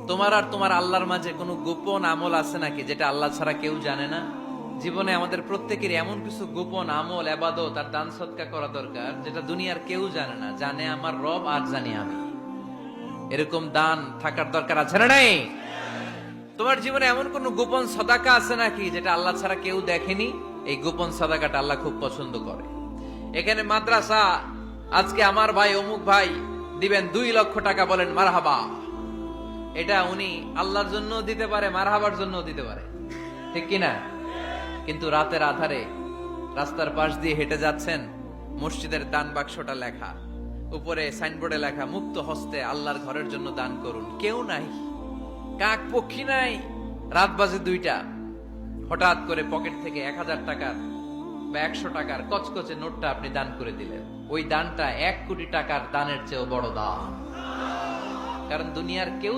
তোমার আর তোমার আল্লাহর মাঝে কোনো গোপন আমল আছে নাকি যেটা আল্লাহ ছাড়া কেউ জানে না? জীবনে আমাদের প্রত্যেকেরই এমন কিছু গোপন আমল, ইবাদত আর দান সদকা করা দরকার যেটা দুনিয়ার কেউ জানে না। জানে আমার রব আর জানি আমি। এরকম দান থাকার দরকার আছে না নাই? তোমার জীবনে এমন কোন গোপন সদাকা আছে নাকি যেটা আল্লাহ ছাড়া কেউ দেখেনি? এই গোপন সদাকাটা আল্লাহ খুব পছন্দ করে। এখানে মাদ্রাসা, আজকে আমার ভাই অমুক ভাই দিবেন 2 লক্ষ টাকা, বলেন মারহাবা। এটা উনি আল্লাহর জন্য দিতে পারে, মারহাবার জন্য দিতে পারে, ঠিক কিনা? কিন্তু রাতের আধারে রাস্তার পাশ দিয়ে হেঁটে যাচ্ছেন, মসজিদের দান বাক্সটা লেখা, উপরে সাইনবোর্ডে লেখা মুক্ত হস্তে আল্লাহর ঘরের জন্য দান করুন। কেউ নাই, কাক পক্ষী নাই। রাত বাজে 2টা, হঠাৎ করে পকেট থেকে 1000 টাকার বা 100 টাকার কচকচে নোটটা আপনি দান করে দিলেন। ওই দানটা 1 কোটি টাকার দানের চেয়েও বড় দান। কারণ দুনিয়ার কেউ